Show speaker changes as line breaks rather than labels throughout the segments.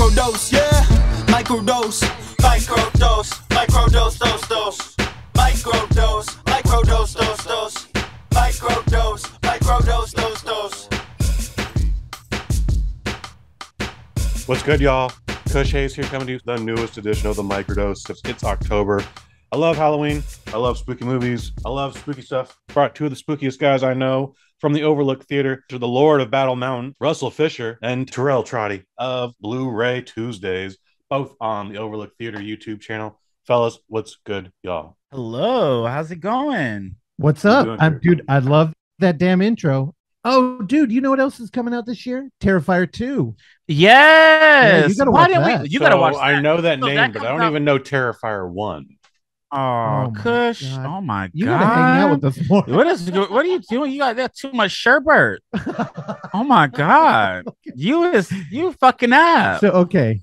Microdose, yeah. Microdose. Microdose. Microdose, dose. Microdose. Microdose, dose. Microdose. Microdose, dose.
What's good, y'all? Kushes here, coming to you the newest edition of the Microdose. It's October. I love Halloween. I love spooky movies. I love spooky stuff. Brought two of the spookiest guys I know from the Overlook Theatre to the Lord of Battle Mountain, Russel Fisher, and Terrell Trotty of Bluray Tuesdays, both on the Overlook Theatre YouTube channel. Fellas, what's good, y'all?
Hello, how's it going?
What's up? Dude, I love that damn intro. Oh, dude, you know what else is coming out this year? Terrifier 2.
Yes.
Yeah, you gotta watch that.
You gotta watch that.
I know that
So
name,
that
but I
comes
don't
out-
even know Terrifier 1.
Oh,
my
Kush.
God.
Oh my
You
god.
gotta hang out with us more.
What are you doing? You got that too much sherbert. Oh my god. You fucking up.
So, okay.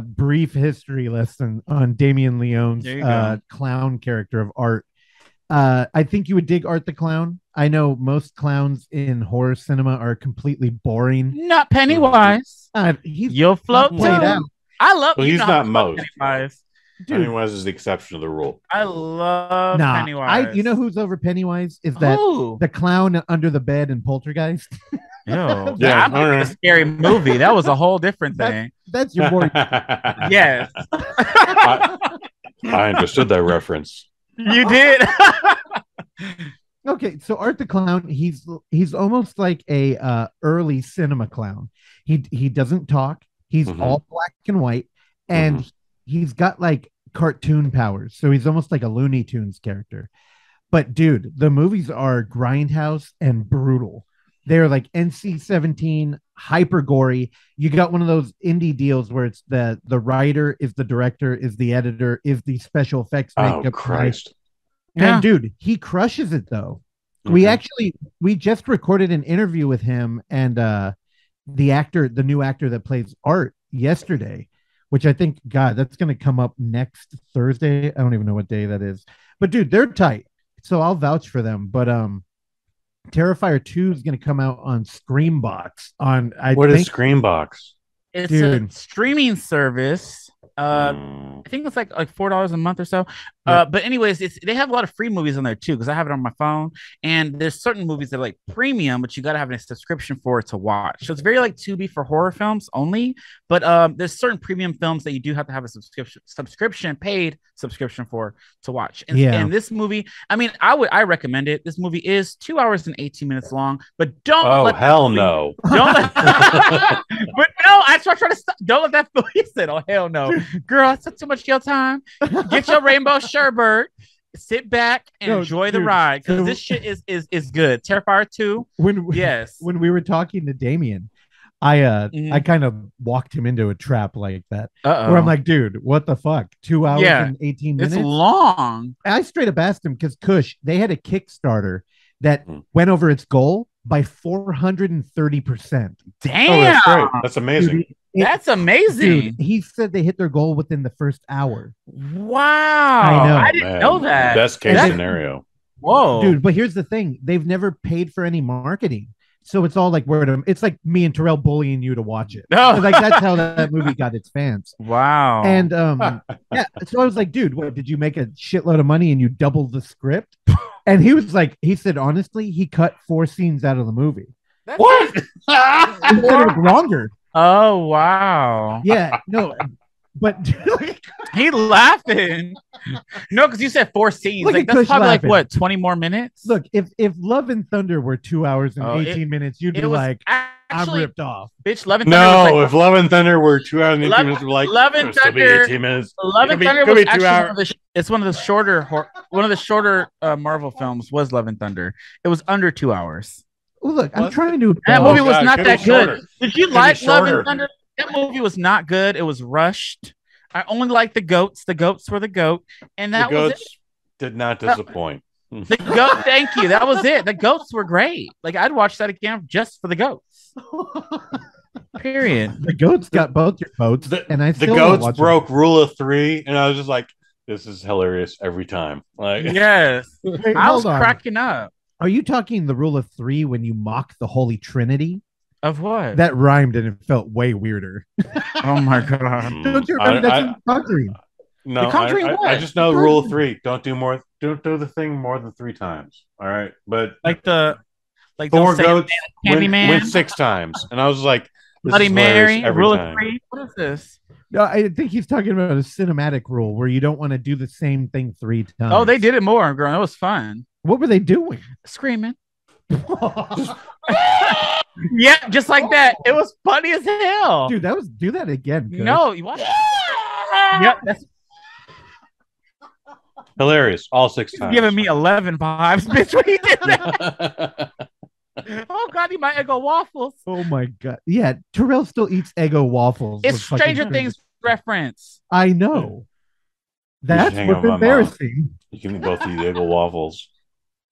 Brief history lesson on Damien Leone's
There you go.
clown character of Art. I think you would dig Art the Clown. I know most clowns in horror cinema are completely boring.
Not Pennywise.
He's
Float
played
too.
out.
I love
Well,
you
he's
know how
not
I love
most.
Pennywise.
Dude,
Pennywise is the exception to the rule.
I love Pennywise.
you know who's over Pennywise? Is that
Who?
the clown under the bed in Poltergeist?
Ew.
Yeah,
That
all
was
right.
a scary movie. That was a whole different thing.
That's your boy.
Yes.
I understood that reference.
You did.
Okay, so Art the Clown, he's almost like a early cinema clown. He doesn't talk. He's
Mhm.
all black and white, and he's got like cartoon powers. So he's almost like a Looney Tunes character. But dude, the movies are grindhouse and brutal. They're like NC-17, hyper gory. You got one of those indie deals where it's the writer is the director, is the editor, is the special effects
Oh,
makeup.
Christ.
Yeah.
And dude, he crushes it though.
Okay.
We just recorded an interview with him and the new actor that plays Art yesterday, which I think, God, that's going to come up next Thursday. I don't even know what day that is, but dude, they're tight. So I'll vouch for them. But Terrifier 2 is going to come out on Screambox.
What is Screambox?
It's
Dude.
a streaming service. I think it's like $4 a month or so. But anyways, they have a lot of free movies on there too, because I have it on my phone. And there's certain movies that are like premium, but you got to have a subscription for it to watch. So it's very like Tubi for horror films only. But there's certain premium films that you do have to have a paid subscription for to watch. And this movie, I mean, I recommend it. This movie is 2 hours and 18 minutes long, but don't.
Oh, hell no.
Don't let, but no, I try to stop. Don't let that fool you said, oh hell no. Girl, I took too much of your time. Get your rainbow sherbet, sit back and enjoy the ride, because this shit is good. Terrifier 2.
when we were talking to Damien, I kind of walked him into a trap like that. Where I'm like, dude, what the fuck? 2 hours and 18 minutes?
It's long.
I straight up asked him because Kush, they had a Kickstarter that went over its goal by 430%.
Damn.
Oh, that's great. That's amazing.
Dude,
That's amazing.
Dude, he said they hit their goal within the first hour.
Wow.
I know.
I didn't know that.
Best case scenario.
Whoa.
Dude, but here's the thing. They've never paid for any marketing. So it's all like word of, it's like me and Terrell bullying you to watch it.
No.
Like that's how that movie got its fans.
Wow.
And yeah, so I was like, dude, what did you make a shitload of money and you doubled the script? And he was like, he said honestly, he cut 4 scenes out of the movie.
What?
Instead of longer.
Oh wow.
Yeah, no, but
He laughing. No, because you said 4 scenes.
Look
Like
at
that's
Kush
probably
laughing.
like what, 20 more minutes?
look, if Love and Thunder were 2 hours and
Oh,
18 minutes, you'd be
it was
like, I'm
actually,
ripped off.
bitch, Love and Thunder was
No,
like,
if Love and Thunder were 2 hours and 18 minutes, we'd be like,
Love and
it'll still be
Thunder-
18 minutes.
Love and
Could be-
Thunder
could
was
be 2
actually
hours.
it's one of the shorter Marvel films was Love and Thunder. It was under 2 hours.
Well, look, I'm
What?
trying to.
That
Oh,
movie was
God,
not
could be
that good.
shorter.
Did you
Could be
like Love
shorter.
and Thunder? That movie was not good. It was rushed. I only liked the goats. The goats were the goat, and
The
that was it.
goats did not disappoint.
The goat. Thank you. That was it. The goats were great. Like I'd watch that again just for the goats. Period.
The goats got both your votes, and I
The
still
goats
watch
broke rule of 3, and I was just like, this is hilarious every time. Like,
Yes,
It. Hey,
I was
hold on.
cracking up.
Are you talking the rule of 3 when you mock the Holy Trinity?
Of what?
That rhymed and it felt way weirder.
Oh my god!
Don't you remember that's in Conjuring?
No,
The Conjuring
I
what?
just know rule 3. Don't do the thing more than 3 times. All right. But
Like Thor
goats
Candyman
went 6 times. And I was like, this
Bloody
is hilarious
Mary,
every
Rule of
time.
3. What is this?
No, I think he's talking about a cinematic rule where you don't want to do the same thing 3 times.
Oh, they did it more, girl. It was fun.
What were they doing?
Screaming. Yeah, just like that. It was funny as hell.
Dude, do that again. Kush.
No, you watch. Yep, that's
Hilarious. All 6 times.
giving me 11 vibes, bitch. When you did that. Oh god, he might Eggo waffles.
Oh my god. Yeah, Terrell still eats Eggo waffles.
It's
with fucking
Stranger
cream.
Things reference.
I know. That's
hang
what's
on my mom.
embarrassing.
You can both eat Eggo waffles.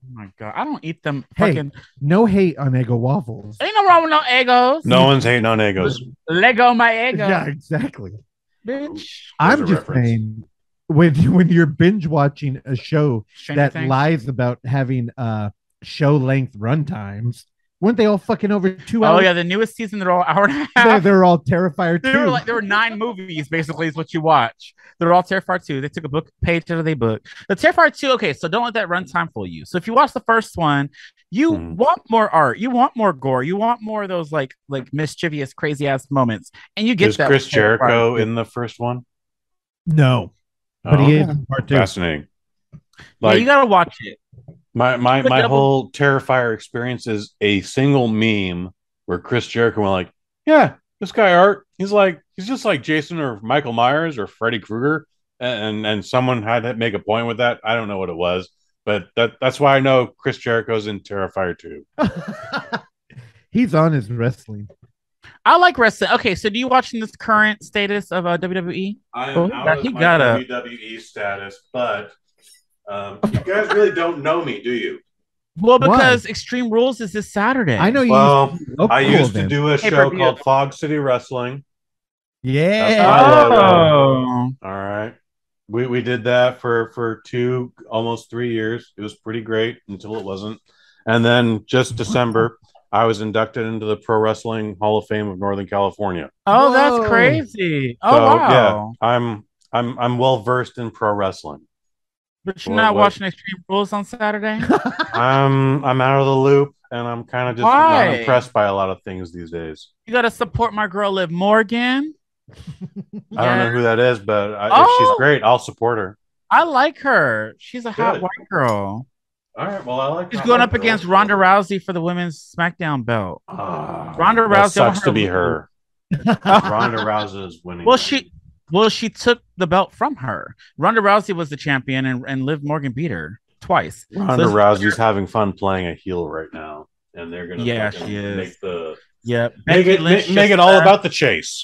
Oh my god, I don't eat them.
Hey,
Fucking
no hate on Eggo waffles.
ain't no wrong with no Eggos.
No one's hating on Eggos.
Lego my Eggo,
Yeah, exactly.
bitch.
I'm
a
just
reference.
saying when you're binge watching a show
Stranger
that
Things.
lies about having show length run times, weren't they all fucking over 2
Oh
hours?
yeah, the newest season they're all hour and a
they're,
half.
they're all Terrifier too.
There were 9 movies basically is what you watch. They're all Terrifier 2. They took a book page out of their book. The Terrifier 2, okay, so don't let that runtime fool you. So if you watch the first one, you want more art, you want more gore, you want more of those like mischievous, crazy ass moments, and you get
Is
that.
Chris
with Terrifier
Jericho
2.
in the first one?
No, but
Oh,
he is in part 2.
fascinating.
Yeah,
Like
you gotta watch it.
my
Look it up.
whole Terrifier experience is a single meme where Chris Jericho went like, yeah, this guy Art, he's just like Jason or Michael Myers or Freddy Krueger, and someone had to make a point with that. I don't know what it was, but that's why I know Chris Jericho's in Terrifier 2.
He's on his wrestling.
I like wrestling. Okay, so do you watching this current status of WWE?
I
Oh,
am out
he
of my
got a-
WWE status, but you guys really don't know me, do you?
Well, because Extreme Rules is this Saturday.
I know you.
Well,
look
I
cool
used to
then.
do a show
Pay-per-view.
called Fog City Wrestling.
Yeah.
Oh,
All right. We did that for almost 3 years. It was pretty great until it wasn't. And then just December, I was inducted into the Pro Wrestling Hall of Fame of Northern California.
oh,
Whoa.
that's crazy. Oh
So,
wow.
yeah, I'm well versed in pro wrestling.
But you're
What-
not
what-
watching Extreme Rules on Saturday?
I'm out of the loop, and I'm kind of just
Why?
not impressed by a lot of things these days.
You gotta support my girl Liv Morgan.
I don't know who that is, but if
Oh.
she's great, I'll support her.
I like her. She's a hot
Good.
white girl.
All right. Well, I like.
She's going up against Ronda Rousey for the women's SmackDown belt. Ronda
That
Rousey
sucks
over
to be
her.
her. Ronda Rousey is winning.
Well, she took the belt from her. Ronda Rousey was the champion, and Liv Morgan beat her twice.
Ronda
So-
Rousey's having fun playing a heel right now, and they're gonna
Yeah,
fucking
she is.
make the
Yeah,
make
Becky Lynch
it
just
all
left.
about the chase.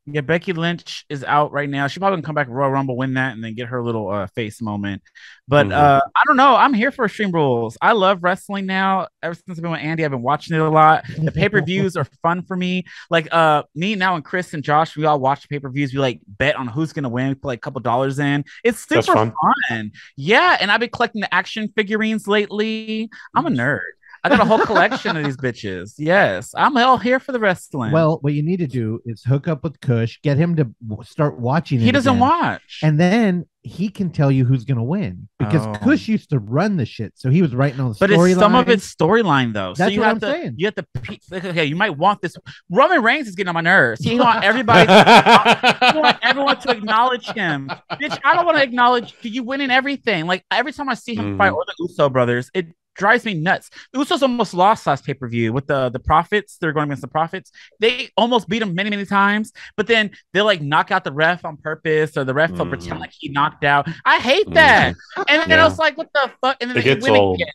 Yeah, Becky Lynch is out right now. She probably can come back Royal Rumble, win that, and then get her little face moment. But I don't know. I'm here for Extreme Rules. I love wrestling now. Ever since I've been with Andy, I've been watching it a lot. The pay-per-views are fun for me. Like me now and Chris and Josh, we all watch the pay-per-views. We like bet on who's gonna win. We put like a couple dollars in. It's
That's
super
fun.
fun. Yeah, and I've been collecting the action figurines lately. I'm a nerd. I got a whole collection of these bitches. Yes, I'm all here for the wrestling.
Well, what you need to do is hook up with Kush, get him to start watching.
he
it
doesn't
again,
watch.
and then he can tell you who's going to win because
Oh.
Kush used to run the shit, so he was writing all the
But
story
it's some of
lines.
it's storyline though. So
That's
you
what
have
I'm
to
saying.
you have to okay, you might want this. Roman Reigns is getting on my nerves. He want everybody you want everyone to acknowledge him. Bitch, I don't want to acknowledge you winning everything. Like every time I see him fight or the Uso brothers, it drives me nuts. The Usos almost lost last pay-per-view with the Prophets. They're going against the Prophets. They almost beat him many, many times, but then they like knock out the ref on purpose, or the ref will pretend like he knocked out. I hate that. And then I was like, what the fuck? And then
It
they
gets
win
old.
again.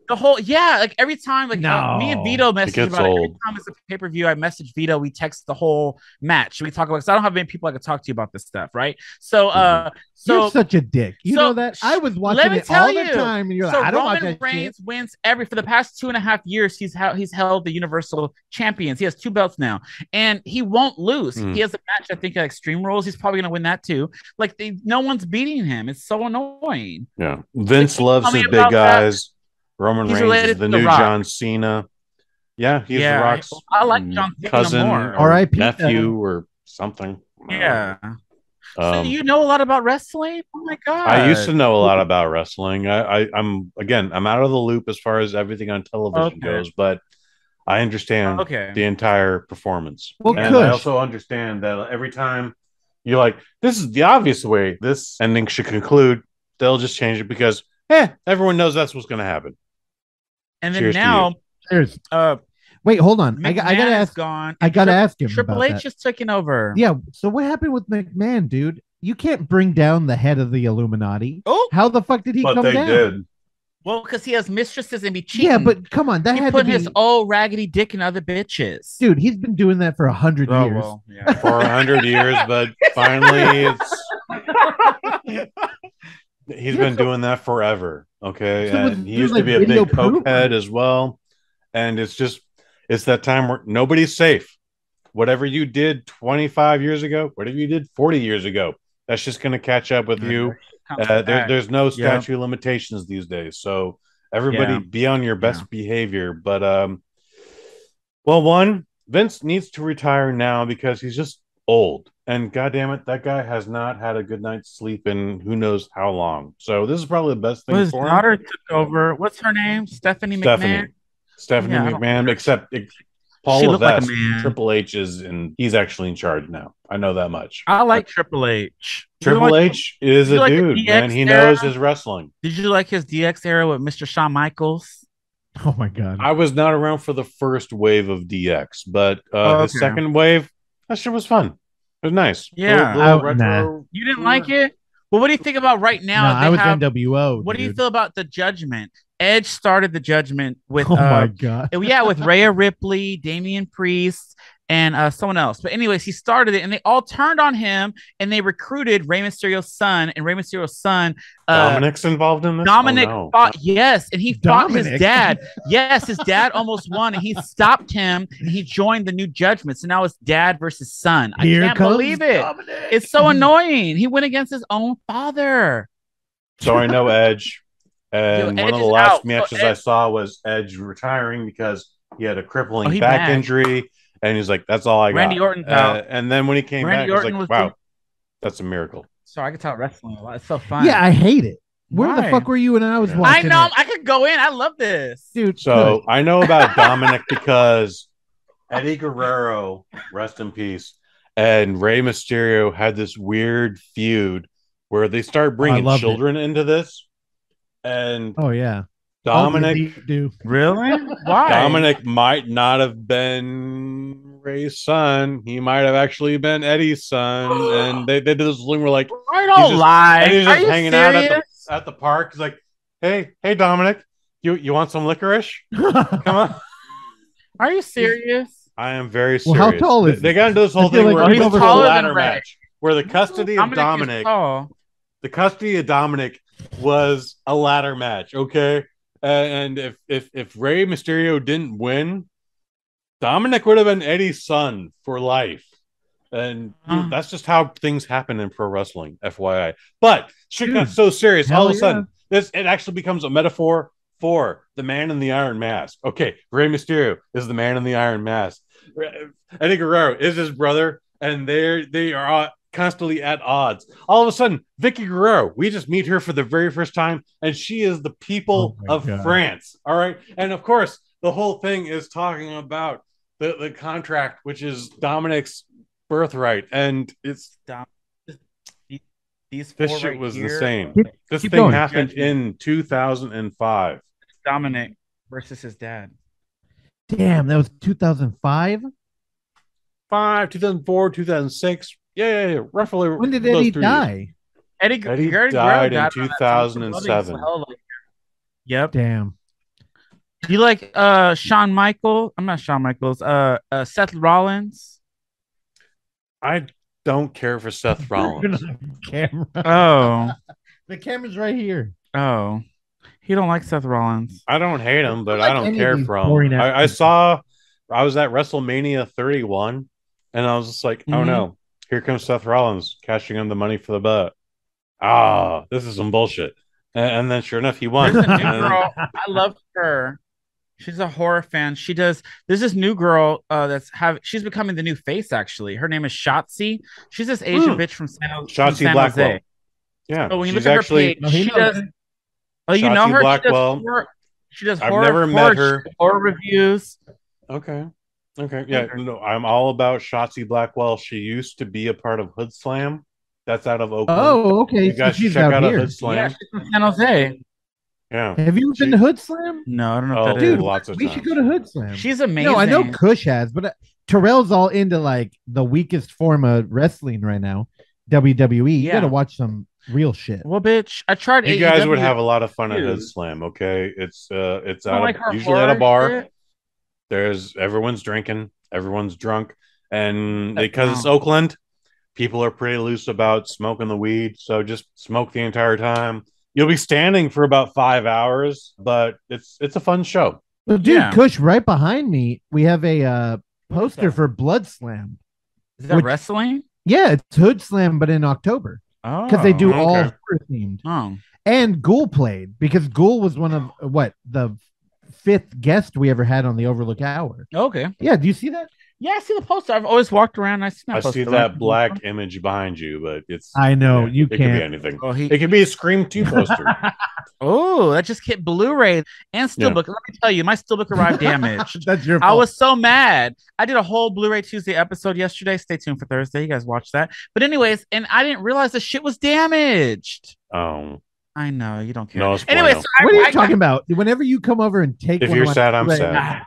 The whole like every time me and Vito message
gets
about it. Every
old.
time it's a pay-per-view, I message Vito, we text the whole match. We talk about because I don't have many people I could talk to you about this stuff, right? So
You're such a dick. You
so-
know that? I was
let
watching
me
it
tell
all the
you.
time, and you're like,
So
I don't watch
Roman
that
Reigns
shit.
wins for the past 2.5 years. He's held the Universal Champions. He has 2 belts now, and he won't lose. He has a match, I think, at Extreme Rules. He's probably gonna win that too. Like no one's beating him. It's so annoying.
Yeah, Vince loves
Tell me
his big
about that.
guys. Roman
He's
Reigns
related
is the
to The
new
Rock.
John Cena. Yeah, he's
Yeah,
The Rock's
I like John Cena
cousin
more.
or
R.I.P.
nephew or something.
Yeah. So you know a lot about wrestling? Oh my god!
I used to know a lot about wrestling. I'm out of the loop as far as everything on television goes, but I understand the entire performance.
Well,
and I also understand that every time you're like, this is the obvious way this ending should conclude, they'll just change it because everyone knows that's what's going to happen.
And then now
there's wait, hold on. I gotta ask.
Gone.
I gotta ask him.
Triple H is taking over.
Yeah. So what happened with McMahon, dude? You can't bring down the head of the Illuminati.
Oh,
how the fuck did he come down? But they did.
Well, because he has mistresses and be cheating.
Yeah, but come on, that had
put
to be
his old raggedy dick in other bitches.
Dude, he's been doing that for 100 years.
Well, yeah. For 100 years, but finally, he's been doing that forever. Okay, so and he used to be a big cokehead as well, and it's that time where nobody's safe. Whatever you did 25 years ago, whatever you did 40 years ago, that's just going to catch up with you. There's no statute of limitations these days, so everybody be on your best behavior. But well, Vince needs to retire now because he's just old, and goddamn it, that guy has not had a good night's sleep in who knows how long. So this is probably the best thing for him. His
daughter took over. What's her name? Stephanie McMahon.
McMahon, except Paul Levesque, like Triple H is he's actually in charge now. I know that much.
I like Triple H.
Triple H is a dude, man. He knows his wrestling.
Did you like his DX era with Mr. Shawn Michaels?
Oh my god.
I was not around for the first wave of DX, but his second wave, that shit was fun. It was nice.
Yeah. Retro. You didn't like it? Well, what do you think about right now?
I was NWO.
What do you feel about the Judgment? Edge started the Judgment with
my god,
with Rhea Ripley, Damian Priest, and someone else. But anyways, he started it, and they all turned on him, and they recruited Rey Mysterio's son, and Rey Mysterio's son.
Dominic's involved in this.
Dominic fought, and he fought his dad. Yes, his dad almost won, and he stopped him, and he joined the New Judgment. So now it's dad versus son. I can't believe it. Dominic. It's so annoying. He went against his own father.
So I know Edge. And one of the last matches I saw was Edge retiring because he had a crippling back injury. And he's like, that's all I got.
Randy Orton's out.
And then when he came back, he was like, wow, that's a miracle.
Sorry, I could talk wrestling a lot. It's so fun.
Yeah, I hate it. Where the fuck were you when I was watching?
I know. I could go in. I love this.
Dude.
So I know about Dominic because Eddie Guerrero, rest in peace, and Rey Mysterio had this weird feud where they start bringing children into this. And Dominic
do really? Why?
Dominic might not have been Ray's son. He might have actually been Eddie's son. And they did this thing where, like,
I don't lie.
And he's just hanging out at the park. He's like, hey Dominic, you want some licorice? Come on.
Are you serious?
I am very serious.
Well, how tall is
they got into this whole thing where
he's
over
taller
the ladder
than Ray.
match where the custody of Dominic was a ladder match, okay? And if Rey Mysterio didn't win, Dominic would have been Eddie's son for life. And that's just how things happen in pro wrestling, FYI. But shit got so serious, all of a sudden, it actually becomes a metaphor for the man in the Iron Mask. Okay, Rey Mysterio is the man in the Iron Mask. Eddie Guerrero is his brother, and they are constantly at odds. All of a sudden, Vicky Guerrero, we just meet her for the very first time, and she is the people of France. All right. And of course, the whole thing is talking about the contract, which is Dominic's birthright. And it's
this
shit was insane. This thing happened in 2005.
Dominic versus his dad.
Damn, that was 2005?
2004, 2006. Yeah. Roughly.
When did Eddie die?
Eddie
died in 2007.
Yep.
Damn.
Do you like Shawn Michaels? I'm not Shawn Michaels. Seth Rollins.
I don't care for Seth Rollins.
Camera.
Oh.
The camera's right here.
Oh. He don't like Seth Rollins.
I don't hate him, but I don't care for him. I was at WrestleMania 31, and I was just like, oh no. Here comes Seth Rollins cashing in the money for the bet. This is some bullshit. And then sure enough, he won.
Girl, I love her. She's a horror fan. She does. There's this new girl she's becoming the new face. Actually, her name is Shotzi. She's this Asian bitch from San
Blackwell.
Jose.
Yeah,
so when you look at her page, she does. Oh, you know her?
Blackwell.
She does
I've never met her.
Horror reviews.
Okay. Yeah, no, I'm all about Shotzi Blackwell. She used to be a part of Hood Slam. That's out of Oakland.
Oh, okay.
You guys should check out a Hood Slam.
Yeah, she's from San Jose.
Yeah.
Have you been to Hood Slam?
No, I don't know.
Dude, lots of
we
times.
should go to Hood Slam.
She's amazing.
No, I know Kush has, but Terrell's all into like the weakest form of wrestling right now, WWE. You got to watch some real shit.
Well, bitch, I tried.
You guys would have a lot of fun at Hood Slam. Okay, it's usually at a bar. Everyone's drinking, everyone's drunk, and because it's Oakland, people are pretty loose about smoking the weed. So just smoke the entire time. You'll be standing for about 5 hours, but it's a fun show.
Well, dude, Kush, right behind me, we have a poster for Blood Slam.
Is that wrestling?
Yeah, it's Hood Slam, but in October.
Oh,
because they do all horror themed.
Oh,
and Ghoul played because Ghoul was one of the 5th guest we ever had on the Overlook Hour.
Okay.
Yeah, do you see that?
Yeah, I see the poster. I've always walked around. I
see that black image behind you, but it's.
I know you
it
can't.
Could be anything. It could be a Scream 2 poster.
Oh, that just hit Blu-ray and Steelbook. Let me tell you, my Steelbook arrived damaged.
That's your fault.
I was so mad. I did a whole Bluray Tuesday episode yesterday. Stay tuned for Thursday. You guys watch that. But anyways, and I didn't realize the shit was damaged.
Oh.
I know you don't care.
No,
anyway,
bueno.
What are you talking about? Whenever you come over and take,
if you're sad, I'm sad.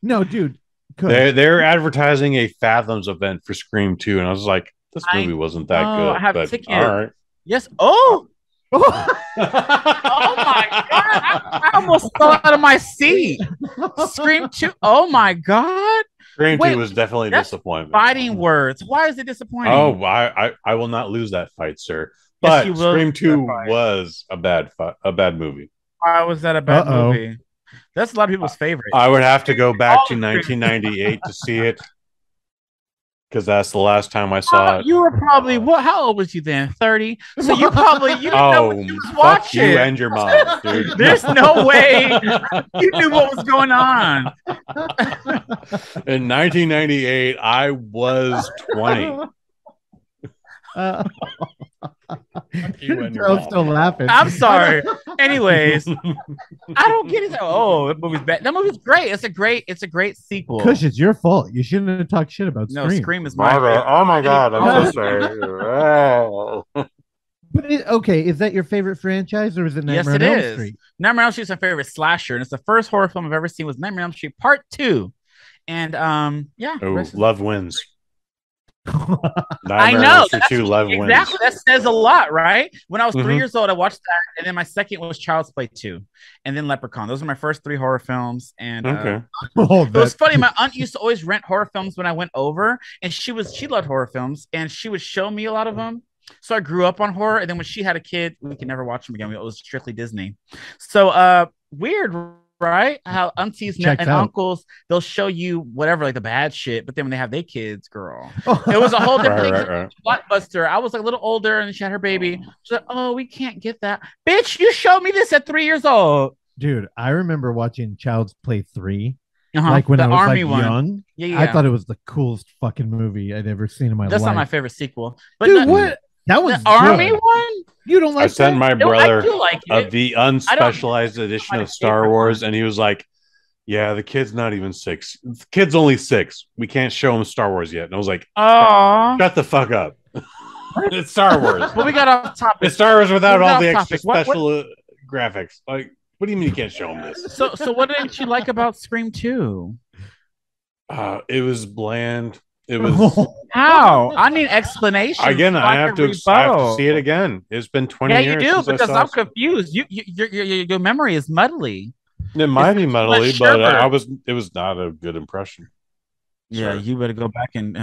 No, dude.
They're advertising a Fathoms event for Scream 2, and I was like, this movie wasn't that good.
I have
but
tickets.
All right.
Yes. Oh. Oh my god! I almost fell out of my seat. Scream 2. Oh my god!
Scream 2 was definitely a disappointment.
Fighting words. Why is it disappointing?
Oh, I will not lose that fight, sir. But Scream 2 was a bad movie.
Why was that a bad movie? That's a lot of people's favorite.
I would have to go back to 1998 to see it, because that's the last time I saw it.
You were probably how old was you then? 30. So you probably didn't know what you was watching.
You and your mom, dude.
There's no way you knew what was going on.
In 1998, I was 20.
You're still laughing.
I'm sorry. Anyways, I don't get it. Oh, that movie's bad. That movie's great. It's a great sequel.
Kush, it's your fault. You shouldn't have talked shit about Scream.
No, Scream is my favorite.
Oh my god, I'm so sorry.
But okay, is that your favorite franchise, or is it Nightmare on Elm Street?
Nightmare on Elm Street is my favorite slasher, and it's the first horror film I've ever seen was Nightmare on Elm Street Part 2. And yeah,
love wins.
I know.
Love
exactly.
wins.
That says a lot, right? When I was 3 years old, I watched that, and then my second was Child's Play 2, and then Leprechaun. Those are my first 3 horror films. And it was funny. My aunt used to always rent horror films when I went over, and she loved horror films, and she would show me a lot of them. So I grew up on horror, and then when she had a kid, we could never watch them again. It was strictly Disney. So weird. Right? How aunties and uncles, they'll show you whatever, like the bad shit, but then when they have their kids, girl, it was a whole different thing. Right. Blockbuster. I was like a little older and she had her baby. She's like, oh, we can't get that. Bitch, you showed me this at 3 years old.
Dude, I remember watching Child's Play 3.
Uh-huh.
Like when
the
I was
Army
like
one.
young.
Yeah.
I thought it was the coolest fucking movie I'd ever seen in my life.
That's not my favorite sequel. But
dude, what? That was
the Army one?
You don't like
I sent my brother
like
the unspecialized edition of Star Wars, and he was like, yeah, the kid's not even 6. The kid's only 6. We can't show him Star Wars yet. And I was like,
oh,
shut the fuck up. It's Star Wars.
Well, we got off topic.
It's Star Wars without all the extra special graphics. Like, what do you mean you can't show him this?
So what didn't you like about Scream 2?
It was bland. It was
how? I need explanation.
Again, I have to see it again. It's been 20 years.
Yeah, you do, because I'm confused. Your memory is muddly.
It might be muddly, but it was not a good impression.
Yeah, you better go back and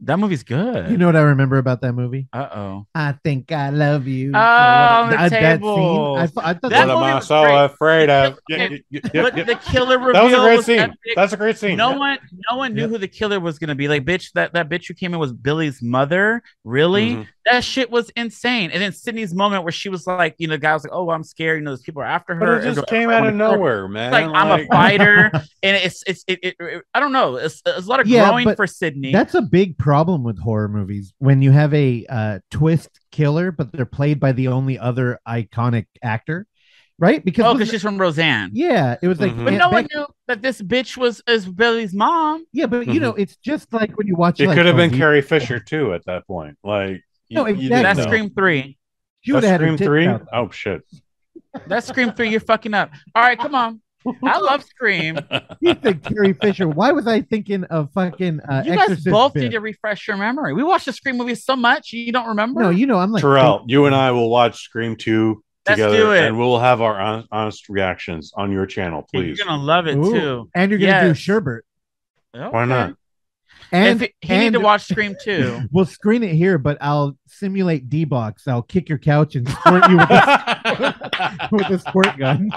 that movie's good.
You know what I remember about that movie?
Uh-oh.
I think I love you.
Oh, the table.
That scene, I thought
that movie was so great. Afraid of.
But the killer reveal
that was a great scene.
Epic.
That's a great scene.
No one knew who the killer was going to be. Like, bitch, that bitch who came in was Billy's mother. Really? That shit was insane. And then Sydney's moment where she was like, you know, the guy was like, "Oh, I'm scared. You know, those people are after her."
But it just came out of nowhere, man.
Like, I'm a fighter, and it I don't know. It's a lot of growing for Sydney.
That's a big problem with horror movies when you have a twist killer, but they're played by the only other iconic actor, right? Because
she's from Roseanne.
Yeah, it was like,
but no one knew that this bitch is Billy's mom.
Yeah, but you know, it's just like when you watch.
It could have been Carrie Fisher too at that point. Like.
No,
that's Scream 3.
You would have
Scream 3? Oh shit.
That's Scream 3. You're fucking up. All right, come on. I love Scream.
You think Carrie Fisher? Why was I thinking of fucking?
You guys both need to refresh your memory. We watched the Scream movies so much you don't remember.
No, you know I'm like
Terrell. You and I will watch Scream 2 together,
do it.
and we'll have our honest reactions on your channel, please.
You're gonna love it too,
and you're gonna do Sherbert.
Okay.
Why not?
And he need to watch Scream 2.
We'll screen it here, but I'll simulate D-Box. I'll kick your couch and squirt you with a squirt gun.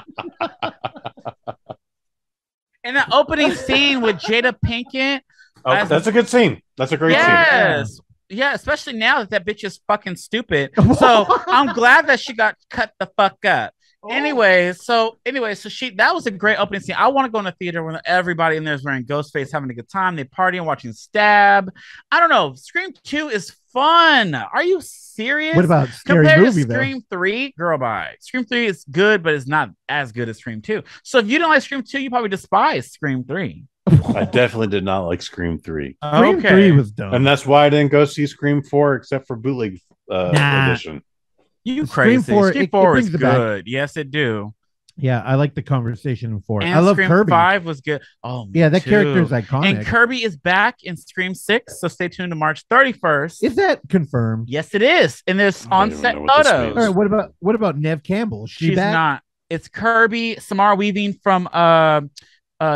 And the opening scene with Jada Pinkett.
Oh, that's a good scene. That's a great scene.
Yeah, especially now that bitch is fucking stupid. So I'm glad that she got cut the fuck up. Anyway, so that was a great opening scene. I want to go in a theater when everybody in there is wearing Ghostface, having a good time. They partying, watching Stab. I don't know. Scream 2 is fun. Are you serious?
What about Scary
Compared
Movie,
to Scream 3? Girl, bye. Scream 3 is good, but it's not as good as Scream 2. So if you don't like Scream 2, you probably despise Scream 3.
I definitely did not like Scream 3.
Scream 3 was dumb.
And that's why I didn't go see Scream 4 except for bootleg edition.
You crazy. Scream 4 is good.
Back.
Yes, it do.
Yeah, I like the conversation in 4.
And
I love
Scream
Kirby.
5 was good. Oh,
yeah, that character is iconic.
And Kirby is back in Scream 6, so stay tuned to March 31st.
Is that confirmed?
Yes, it is. And there's on-set photos.
All right, what about Nev Campbell?
She's
back?
not. It's Kirby, Samara Weaving from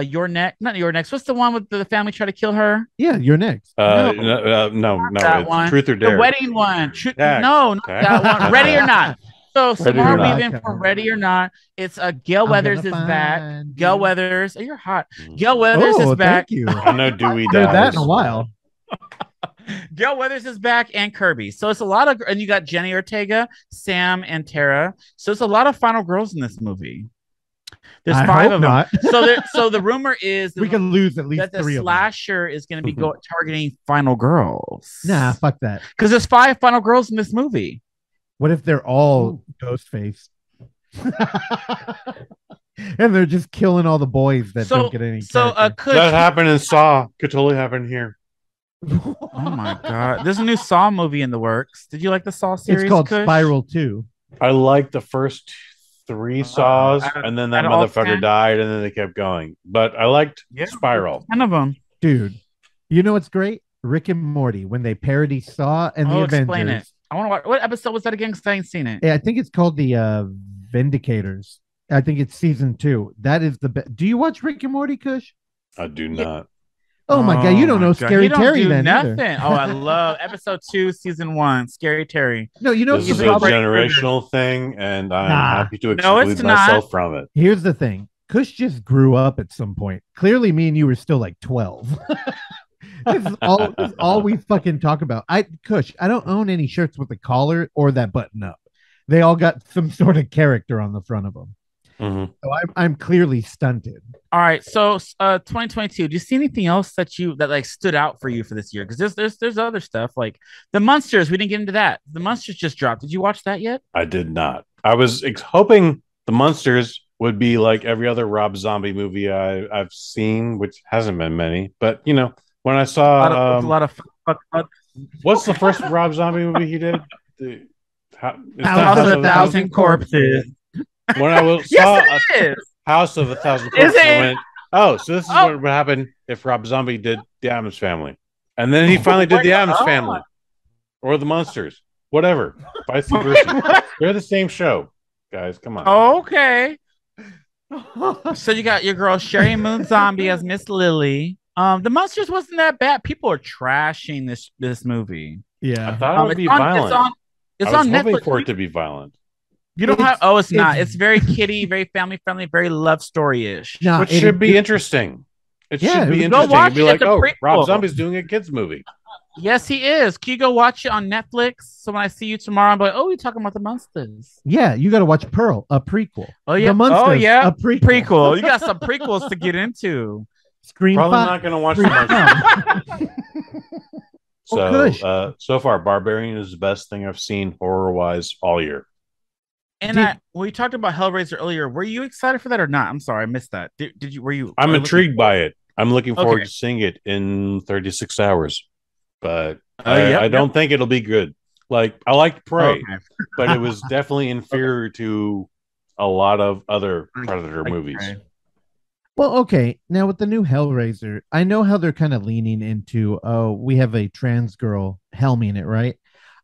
Your Next. Not Your Next. What's the one with the family try to kill her?
Yeah, You're Next.
No, it's
one.
Truth or Dare.
The wedding one.
No,
not that one. Ready or Not. So Samara Weaving from Ready or Not. It's Gail Weathers is back. Gail Weathers. Oh, you're hot. Gail Weathers is back.
Thank you.
I know Dewey
Heard
dies.
that in a while.
Gail Weathers is back and Kirby. So it's a lot of, and you got Jenny Ortega, Sam, and Tara. So it's a lot of final girls in this movie. There's 5 of them. So the rumor is
we can lose at least
that the
3
slasher is going to be targeting final girls.
Nah, fuck that.
Because there's 5 final girls in this movie.
What if they're all Ghostface? And they're just killing all the boys that don't get any.
That happened in Saw. Could totally happen here.
Oh my god! There's a new Saw movie in the works. Did you like the Saw series?
It's called
Kush?
Spiral 2.
I liked the first 3 Saws, and then that motherfucker died, and then they kept going. But I liked Spiral.
10 of them,
dude. You know what's great? Rick and Morty when they parody Saw and the Avengers.
Explain it. I want to watch. What episode was that again? Because I ain't seen it.
Yeah, I think it's called the Vindicators. I think it's season 2. That is the best. Do you watch Rick and Morty, Kush?
I do not.
Oh my god, you don't know Scary Terry then
nothing.
either.
Oh, I love episode 2, season 1, Scary Terry.
No, you know
this is a generational thing, and I'm happy to exclude myself from it.
Here's the thing: Kush just grew up at some point. Clearly, me and you were still like 12. This is all we fucking talk about. Kush, I don't own any shirts with the collar or that button up. They all got some sort of character on the front of them.
Mm-hmm.
So I'm clearly stunted.
All right, so 2022. Do you see anything else that like stood out for you for this year? Because there's other stuff like the Munsters. We didn't get into that. The Munsters just dropped. Did you watch that yet?
I did not. I was hoping the Munsters would be like every other Rob Zombie movie I've seen, which hasn't been many. But you know, when I saw
a lot of
what's the first Rob Zombie movie he did?
House of a Thousand Corpses.
When I saw House of a Thousand Corpses, I went, oh, so this is what would happen if Rob Zombie did the Addams Family. And then he finally did the Addams Family. Or the Munsters. Whatever. Vice versa. They're the same show. Guys, come on.
Okay. So you got your girl Sherry Moon Zombie as Miss Lily. The Munsters wasn't that bad. People are trashing this movie.
Yeah.
I thought it would be violent.
It's
on
Netflix.
Hoping for it to be violent.
You don't have. Oh, it's not. It's very kiddie, very family friendly, very love story ish.
No,
which should be interesting. It should be interesting. It'd be like, oh, Rob Zombie's doing a kids movie.
Yes, he is. Can you go watch it on Netflix? So when I see you tomorrow, I'm like, oh, you're talking about the monsters.
Yeah, you got to watch Pearl, a prequel.
Oh yeah,
The Monsters,
oh yeah,
a prequel.
prequel. You got some prequels to get into.
Scream
Probably
5.
not going to watch
Scream
the most.
5. Kush.
So far, Barbarian is the best thing I've seen horror-wise all year.
And we talked about Hellraiser earlier. Were you excited for that or not? I'm sorry, I missed that. Did you? Were you?
I'm intrigued by it. I'm looking forward
Okay.
to seeing it in 36 hours, but
Yep,
I don't think it'll be good. Like, I liked Prey,
Okay.
but it was definitely inferior to a lot of other Predator movies.
Okay.
Well, okay. Now with the new Hellraiser, I know how they're kind of leaning into, oh, we have a trans girl helming it, right?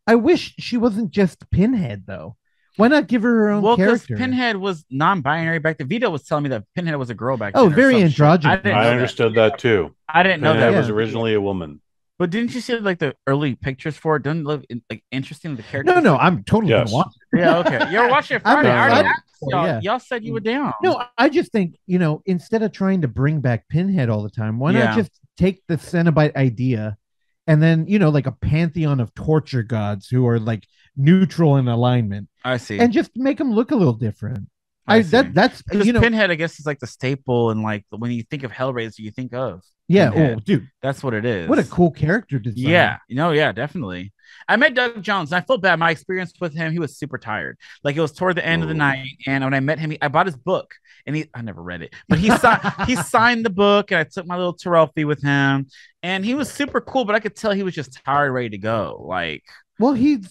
I wish she wasn't just Pinhead, though. Why not give her own
Well, because
character?
Pinhead was non-binary back then. Vito was telling me that Pinhead was a girl back then.
Oh,
or
very
some shit.
androgynous.
I didn't know
I
that.
understood that too.
I didn't know
Pinhead
that.
was
Yeah.
originally a woman.
But didn't you see like the early pictures for it? Doesn't it look like interesting? The character.
No, I'm totally
Yes.
gonna watch
Yeah, okay. You're watching it
I'm
Friday. I already
excited
asked
for it,
y'all.
yeah.
Y'all said you were down.
it. No, I just think, instead of trying to bring back Pinhead all the time, why
Yeah.
not just take the Cenobite idea and then, like a pantheon of torture gods who are like neutral in alignment
I see.
and just make them look a little different.
I see.
That's
Because Pinhead, I guess, is like the staple, and like when you think of Hellraiser, you think of
yeah.
Pinhead.
Oh, dude,
That's what it is.
what a cool character design.
Yeah, yeah, definitely. I met Doug Jones, and I felt bad. My experience with him, he was super tired. Like it was toward the end of the night, and when I met him, I bought his book, and I never read it, but he signed the book, and I took my little Terrell fee with him, and he was super cool. But I could tell he was just tired, ready to go. Like,
Well, he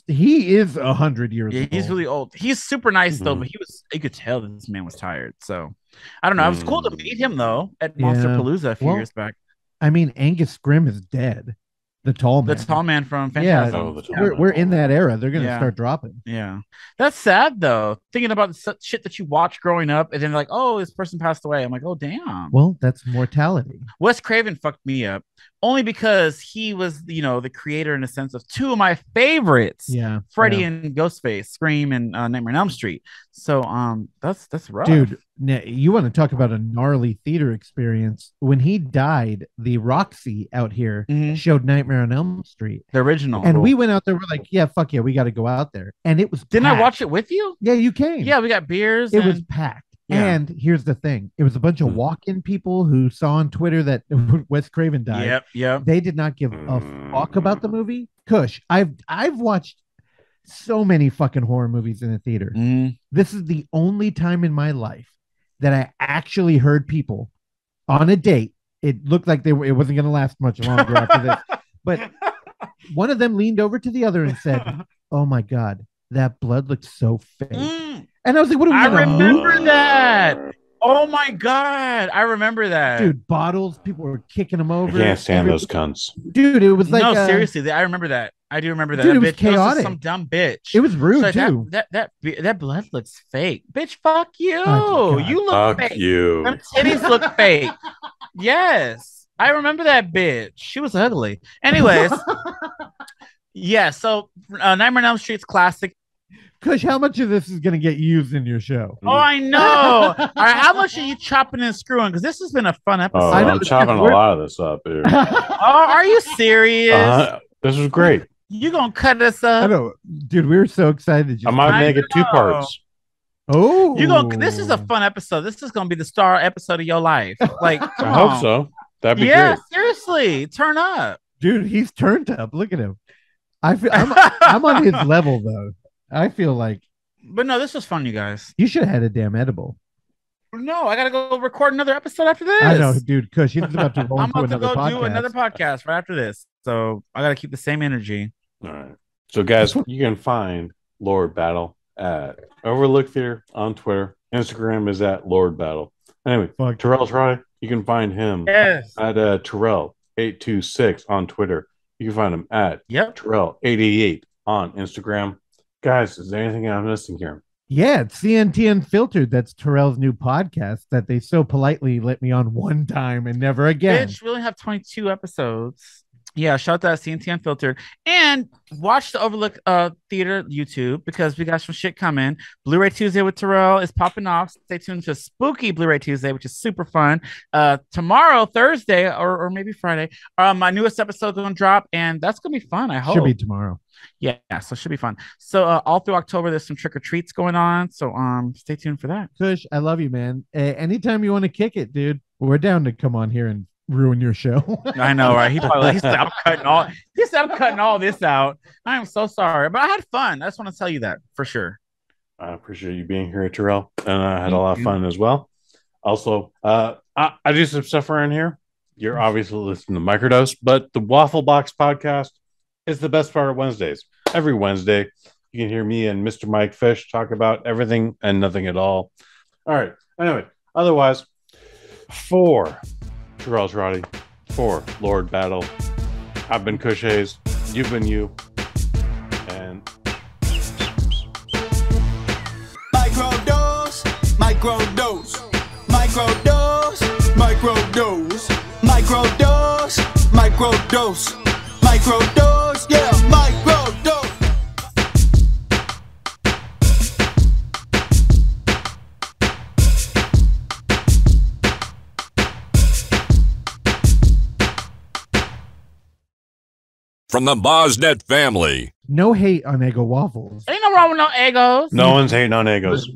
is 100 years
yeah,
old.
he's really old. He's super nice though,
Mhm.
but you could tell that this man was tired. So I don't know. It was cool to meet him though at Monster
Yeah.
Palooza a few
Well,
years back.
I mean, Angus Scrimm is dead. The tall man.
The tall man from
Yeah.
Phantasm.
Oh, the tall
We're in that era. They're gonna
Yeah.
start dropping.
Yeah, that's sad though. Thinking about the shit that you watched growing up, and then like, oh, this person passed away. I'm like, oh damn.
Well, that's mortality.
Wes Craven fucked me up only because he was, the creator in a sense of two of my favorites,
Yeah,
Freddy
yeah.
and Ghostface, Scream and Nightmare on Elm Street. So that's rough,
Dude. You want to talk about a gnarly theater experience? When he died, the Roxy out here
Mhm.
showed Nightmare on Elm Street,
The original.
and we went out there. We're like, yeah, fuck yeah, we got to go out there, and it was.
Didn't I
packed.
watch it with you?
Yeah, you came.
Yeah, we got beers.
It was
and-
packed.
Yeah.
And here's the thing: it was a bunch of
Hmm.
walk-in people who saw on Twitter that Wes Craven died.
Yep.
They did not give a fuck about the movie. Kush, I've watched so many fucking horror movies in the theater.
Mhm.
This is the only time in my life that I actually heard people on a date. It looked like it wasn't going to last much longer after this, but one of them leaned over to the other and said, "Oh my god, that blood looks so fake."
Mm,
And I was like, "What are we?"
I
gonna
remember
do?
that. Oh my god, I remember that.
Dude, bottles. People were kicking them
I
over.
can't stand those cunts.
Dude, it was like
no, seriously, I remember that. I do remember that.
Dude,
That
it was
bitch, that was just
chaotic.
some dumb bitch.
It was rude
Like,
too.
that blood looks fake. Bitch, fuck you.
Oh, God.
You look
Fuck
fake.
you.
Them titties look fake. Yes. I remember that bitch. She was ugly. Anyways. Yeah, so Nightmare on Elm Street's classic.
Kush, how much of this is going to get used in your show?
Oh, I know. All right, how much are you chopping and screwing? Because this has been a fun episode.
Oh,
I know,
I'm chopping a
we're-
lot of this up here.
Oh, are you serious?
This was great.
You gonna cut us
I
up?
know, dude. We were so excited.
I might make it two
know.
parts.
Oh,
You gonna? This is a fun episode. This is gonna be the star episode of your life. Like, come
I hope
on.
so. That'd be
Yeah,
great.
seriously, turn up.
dude. He's turned up. Look at him. I'm on his level though. I feel like
But no, this was fun, you guys.
you should have had a damn edible.
No, I gotta go record another episode after this.
I know, dude. Kush, he's about to roll
I'm
into
about to
another
go
podcast.
do another podcast right after this. So I gotta keep the same energy.
All right. So, guys, you can find Lord Battle at Overlook Theatre on Twitter. Instagram is at Lord Battle. Anyway,
Fuck.
Terrell Trotty, you can find him
Yes.
at Terrell826 on Twitter. You can find him at
Yep.
Terrell88 on Instagram. Guys, is there anything I'm missing here?
Yeah, it's CNT Unfiltered. That's Terrell's new podcast that they so politely let me on one time and never again.
Bitch, we only have 22 episodes. Yeah, shout out to that CNT Unfiltered. And watch the Overlook Theater YouTube because we got some shit coming. Bluray Tuesday with Terrell is popping off. Stay tuned to Spooky Bluray Tuesday, which is super fun. Tomorrow, Thursday, or maybe Friday, my newest episode is gonna drop, and that's gonna be fun. I hope.
Should be tomorrow.
Yeah, so it should be fun. So all through October, there's some trick or treats going on. So stay tuned for that.
Kush, I love you, man. Anytime you want to kick it, dude, we're down to come on here and ruin your show.
I know, right? He said I'm cutting all this out. I am so sorry, but I had fun. I just want to tell you that for sure.
I appreciate you being here, Terrell, and I had a lot of fun as well. Also, I do some stuff around here. You're obviously listening to Microdose, but the Waffle Box podcast is the best part of Wednesdays. Every Wednesday, you can hear me and Mr. Mike Fish talk about everything and nothing at all. All right. Anyway, otherwise, for Terrell Trotty, for Lord Battle, I've been Kushes, you've been you, and
Microdose, microdose, microdose, microdose, microdose, microdose, microdose, yeah, microdose.
From the BosNet family.
No hate on Eggo waffles.
Ain't no wrong with no egos.
no one's hating on Egos.